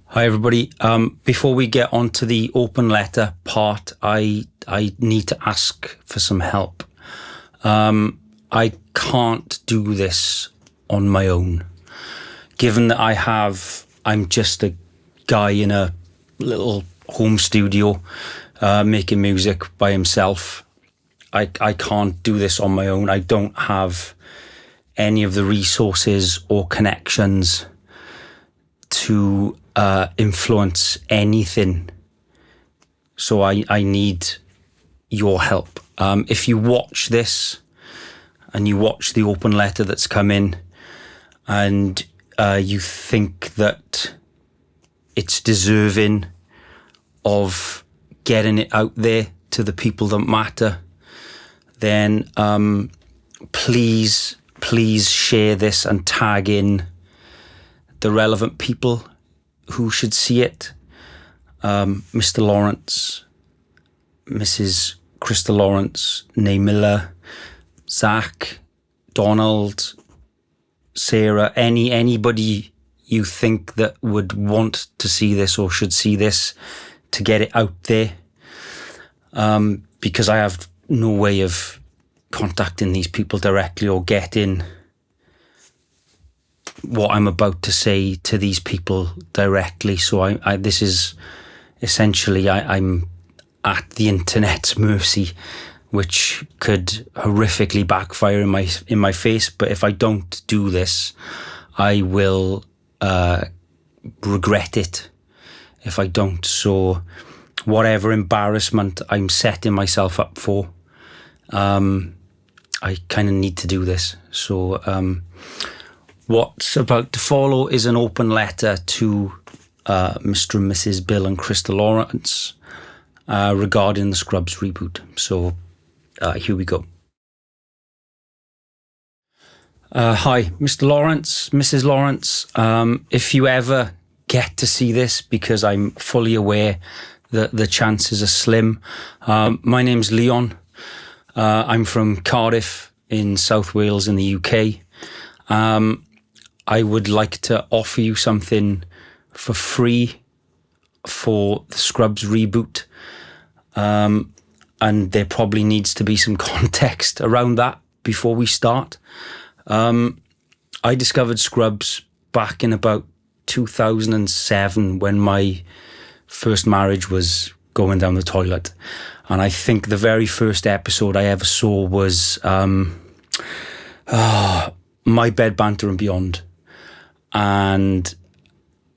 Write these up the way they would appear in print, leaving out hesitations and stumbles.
Hi everybody. Before we get on to the open letter part, I need to ask for some help. I can't do this on my own. Given that I'm just a guy in a little home studio making music by himself. I can't do this on my own. I don't have any of the resources or connections to influence anything. So I need your help. If you watch this and you watch the open letter that's come in and you think that it's deserving of getting it out there to the people that matter, then please share this and tag in the relevant people who should see it. Mr. Lawrence, Mrs. Christa Lawrence, Nay Miller, Zach, Donald, Sarah, anybody you think that would want to see this or should see this, to get it out there. Because I have no way of contacting these people directly or getting what I'm about to say to these people directly. So this is essentially, I'm at the internet's mercy, which could horrifically backfire in my face. But if I don't do this, I will regret it if I don't. So whatever embarrassment I'm setting myself up for, I kind of need to do this. So what's about to follow is an open letter to Mr. and Mrs. Bill and Christa Lawrence regarding the Scrubs reboot. So here we go. Hi, Mr. Lawrence, Mrs. Lawrence. If you ever get to see this, because I'm fully aware that the chances are slim, my name's Leon. I'm from Cardiff in South Wales in the UK. I would like to offer you something for free for the Scrubs reboot. And there probably needs to be some context around that before we start. I discovered Scrubs back in about 2007 when my first marriage was going down the toilet. And I think the very first episode I ever saw was My Bed, Banter and Beyond. And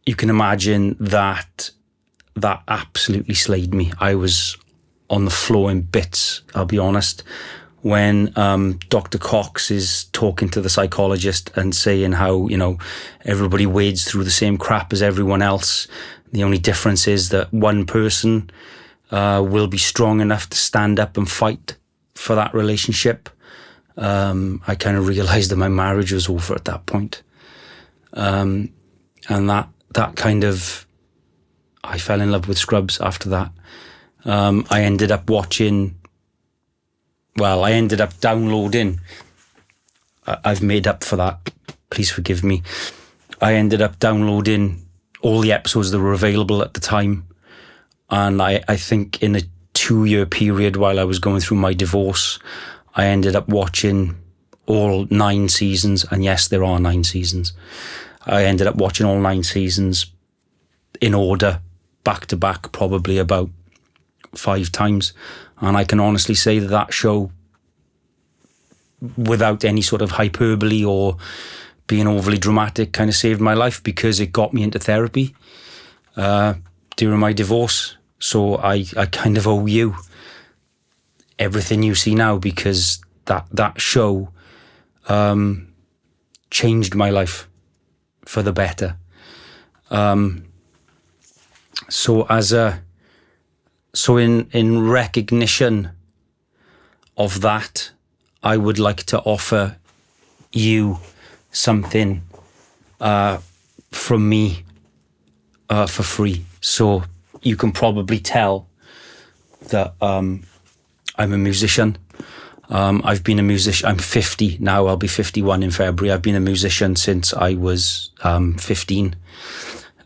you can imagine that absolutely slayed me. I was on the floor in bits, I'll be honest, when Dr. Cox is talking to the psychologist and saying how, everybody wades through the same crap as everyone else. The only difference is that one person will be strong enough to stand up and fight for that relationship. I kind of realised that my marriage was over at that point. And that kind of, I fell in love with Scrubs after that. I ended up downloading, I've made up for that, please forgive me. I ended up downloading all the episodes that were available at the time. And I think in a 2-year period while I was going through my divorce, I ended up watching all 9 seasons. And yes, there are 9 seasons. I ended up watching all 9 seasons in order, back to back, probably about 5 times. And I can honestly say that show, without any sort of hyperbole or being overly dramatic, kind of saved my life, because it got me into therapy during my divorce. So I kind of owe you everything you see now, because that show changed my life for the better. So in recognition of that, I would like to offer you something from me for free. So you can probably tell that I'm a musician. I've been a musician. I'm 50 now. I'll be 51 in February. I've been a musician since I was 15.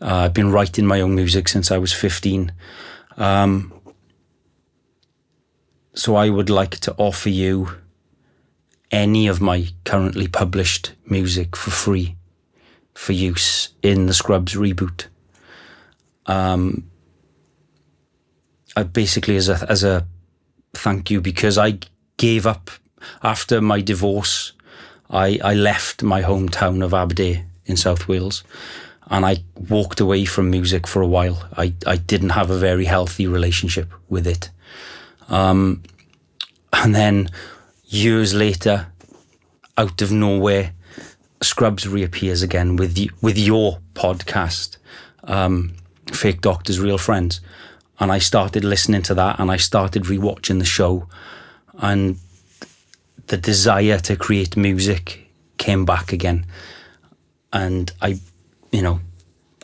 I've been writing my own music since I was 15. So I would like to offer you any of my currently published music for free for use in the Scrubs reboot. I basically as a thank you, because I gave up after my divorce. I left my hometown of Aberdeen in South Wales, and I walked away from music for a while. I didn't have a very healthy relationship with it. And then years later, out of nowhere, Scrubs reappears again with your podcast, Fake Doctors, Real Friends. And I started listening to that, and I started rewatching the show, and the desire to create music came back again. And I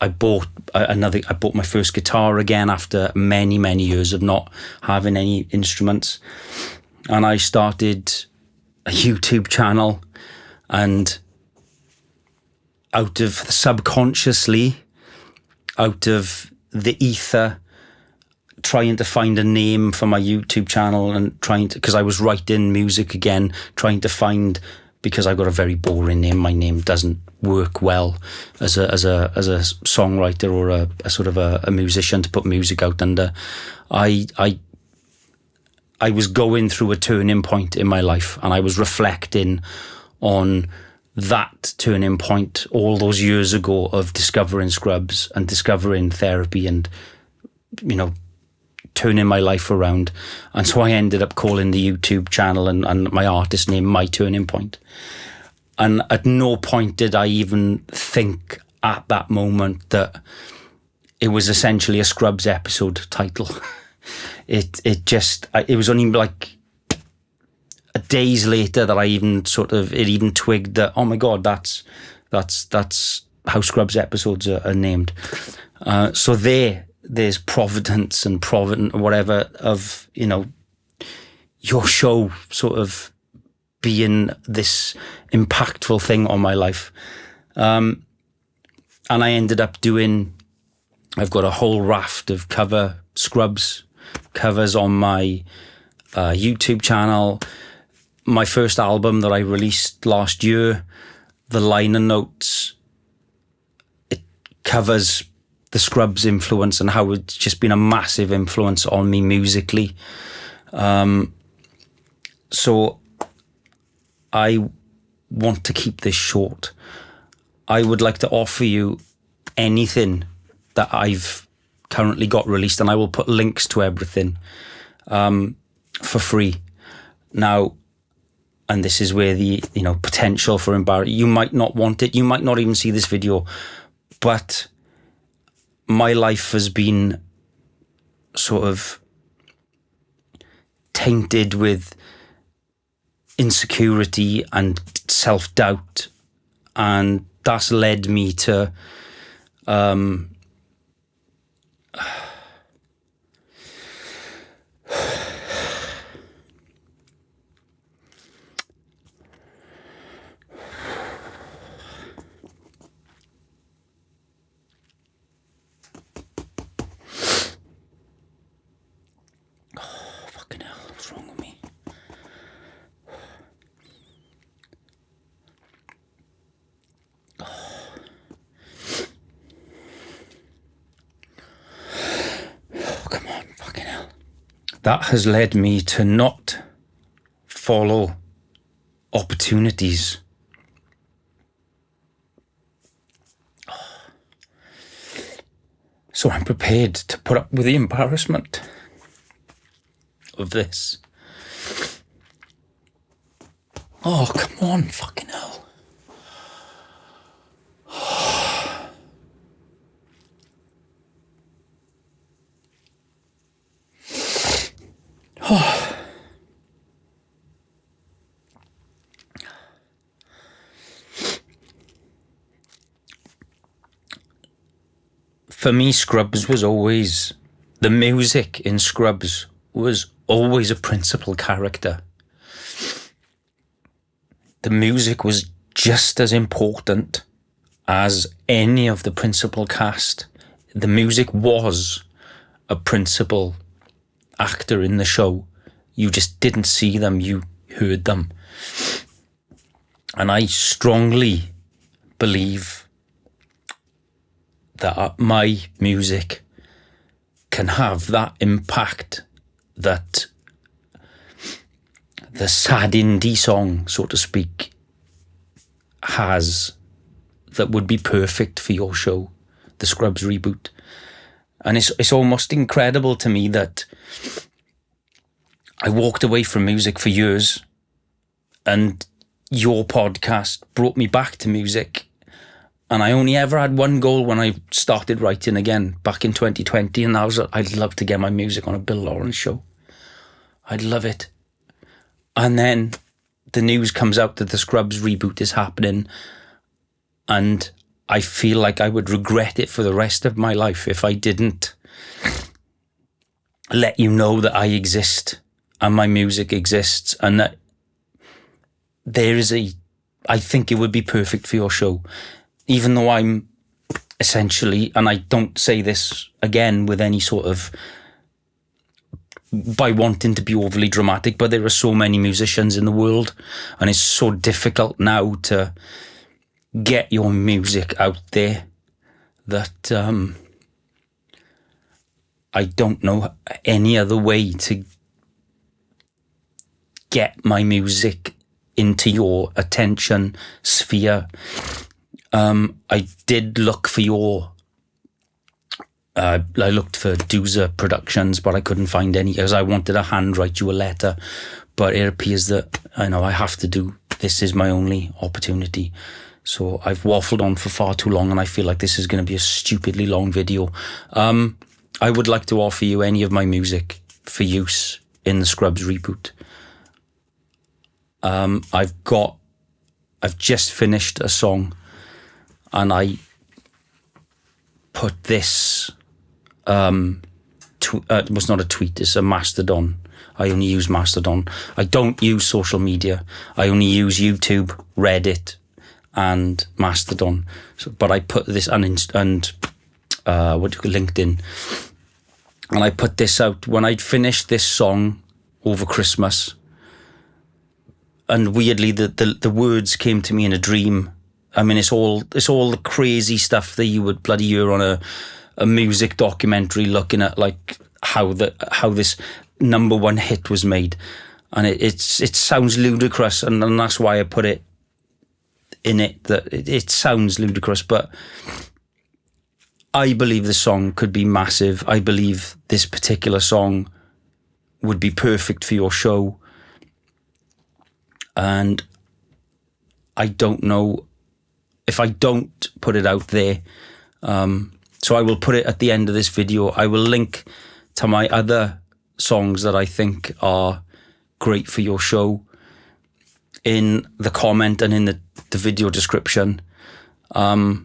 bought my first guitar again after many, many years of not having any instruments. And I started a YouTube channel, and subconsciously, out of the ether, trying to find a name for my YouTube channel, and because I was writing music again, trying to find, because I got a very boring name. My name doesn't work well as a songwriter or a sort of a musician to put music out under. I was going through a turning point in my life, and I was reflecting on that turning point all those years ago of discovering Scrubs and discovering therapy and, turning my life around. And so I ended up calling the YouTube channel and my artist name My Turning Point. And at no point did I even think at that moment that it was essentially a Scrubs episode title. It was only like days later that I even twigged that, oh my God, that's how Scrubs episodes are named. So there's providence and whatever of, your show sort of being this impactful thing on my life. And I ended up I've got a whole raft of Scrubs covers on my YouTube channel. My first album that I released last year, the liner notes, it covers the Scrubs influence and how it's just been a massive influence on me musically. So I want to keep this short. I would like to offer you anything that I've currently got released, and I will put links to everything for free. Now, and this is where the potential for embarrassment, you might not want it, you might not even see this video, but my life has been sort of tainted with insecurity and self-doubt, and that's led me to that has led me to not follow opportunities. So I'm prepared to put up with the embarrassment of this. Oh, come on, fucking hell. For me, Scrubs was always, the music in Scrubs was always a principal character. The music was just as important as any of the principal cast. The music was a principal actor in the show. You just didn't see them, you heard them. And I strongly believe that my music can have that impact that the sad indie song, so to speak, has, that would be perfect for your show, the Scrubs Reboot. And it's almost incredible to me that I walked away from music for years, and your podcast brought me back to music. And I only ever had one goal when I started writing again back in 2020, and that was I'd love to get my music on a Bill Lawrence show. I'd love it. And then the news comes out that the Scrubs Reboot is happening, and I feel like I would regret it for the rest of my life if I didn't let you know that I exist and my music exists, and that I think it would be perfect for your show. Even though I'm essentially, and I don't say this again with any sort of, by wanting to be overly dramatic, but there are so many musicians in the world, and it's so difficult now to get your music out there that I don't know any other way to get my music into your attention sphere. I did look for I looked for Doozer Productions, but I couldn't find any, because I wanted to handwrite you a letter, but it appears that I have to do, this is my only opportunity. So I've waffled on for far too long, and I feel like this is going to be a stupidly long video. I would like to offer you any of my music for use in the Scrubs Reboot. I've just finished a song, and I put this, it was not a tweet, it's a Mastodon. I only use Mastodon. I don't use social media. I only use YouTube, Reddit, and Mastodon. But I put this LinkedIn, and I put this out when I'd finished this song over Christmas. And weirdly, the words came to me in a dream. I mean, it's all the crazy stuff that you would bloody hear on a music documentary, looking at like how this number one hit was made, and it sounds ludicrous, and that's why I put it in it, that it sounds ludicrous, but I believe the song could be massive. I believe this particular song would be perfect for your show. And I don't know if I don't put it out there. So I will put it at the end of this video. I will link to my other songs that I think are great for your show in the comment and in the video description. But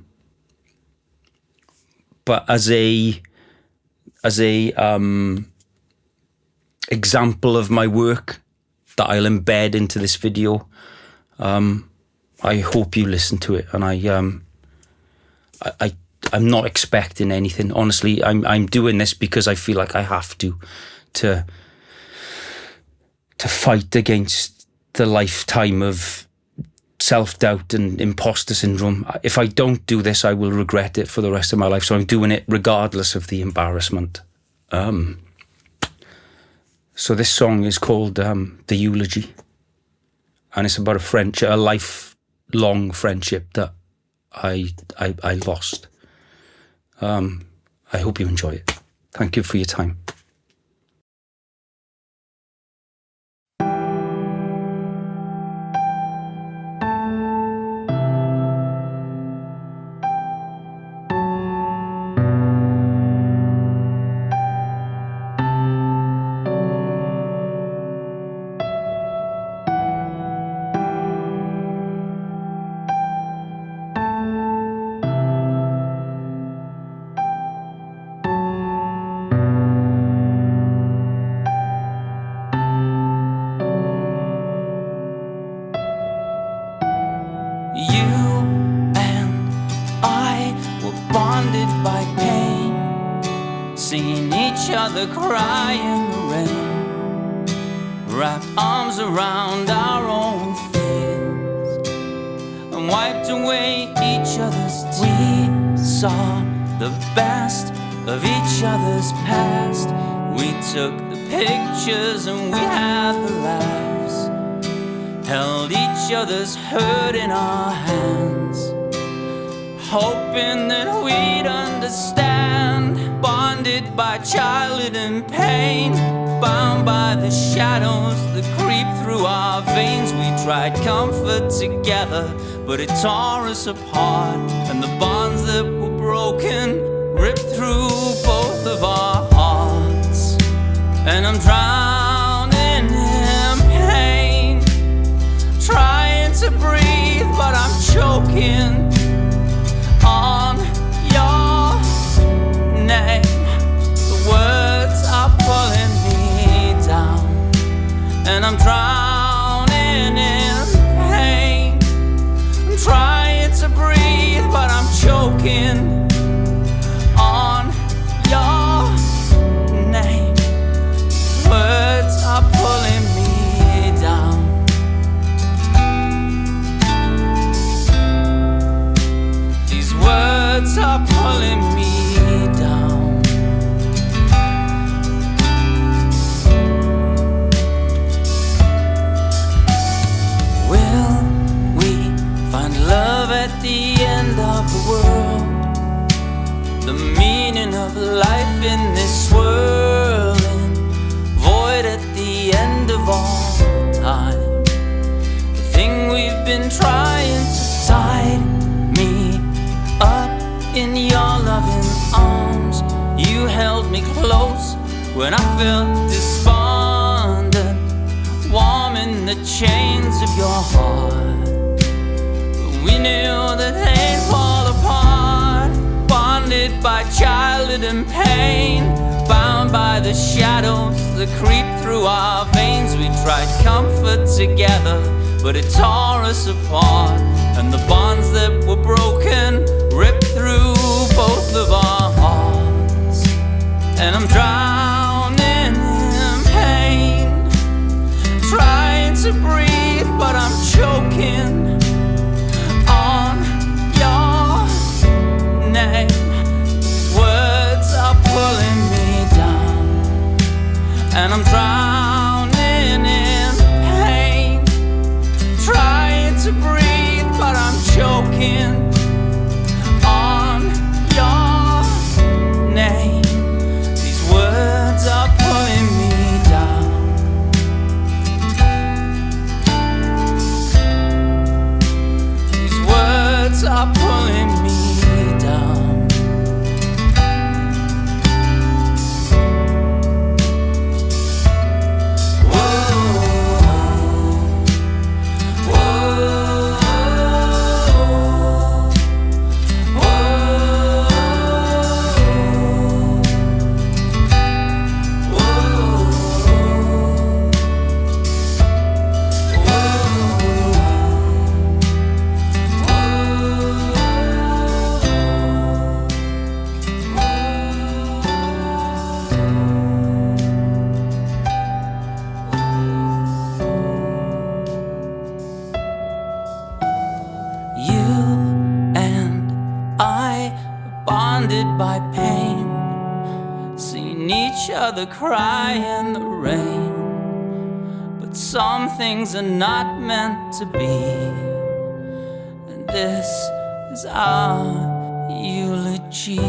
as a example of my work that I'll embed into this video, I hope you listen to it. And I'm not expecting anything. Honestly, I'm doing this because I feel like I have to fight against the lifetime of self-doubt and imposter syndrome. If I don't do this, I will regret it for the rest of my life. So I'm doing it regardless of the embarrassment. So this song is called The Eulogy, and it's about a lifelong friendship that I lost. I hope you enjoy it. Thank you for your time. I were bonded by pain, seeing each other cry in the rain, wrapped arms around our own fears, and wiped away each other's tears. We saw the best of each other's past. We took the pictures and we had the laughs, held each other's hurt in our hands, hoping that we'd understand. Bonded by childhood and pain, bound by the shadows that creep through our veins. We tried comfort together, but it tore us apart, and the bonds that were broken ripped through both of our hearts. And I'm drowning in pain, trying to breathe, but I'm choking on your name. The words are pulling me down, and I'm drowning in pain. I'm trying to breathe, but I'm choking on your name. Words are pulling me down. These words are pulling me down. Will we find love at the end of the world? The meaning of life in this swirling void at the end of all time. The thing we've been trying to tie me up in your loving arms. You held me close when I felt despondent, warm in the chains of your heart. But we knew that they'd fall apart. Bonded by childhood and pain, bound by the shadows that creep through our veins. We tried comfort together, but it tore us apart, and the bonds that were broken ripped through both of our hearts. And I'm drowning in pain, trying to breathe, but I'm choking on your name. These words are pulling me down, and I'm drowning in pain, trying to breathe, but I'm choking on your name. These words are pulling me down. These words are pulling me down. Bonded by pain, seeing each other cry in the rain. But some things are not meant to be, and this is our eulogy.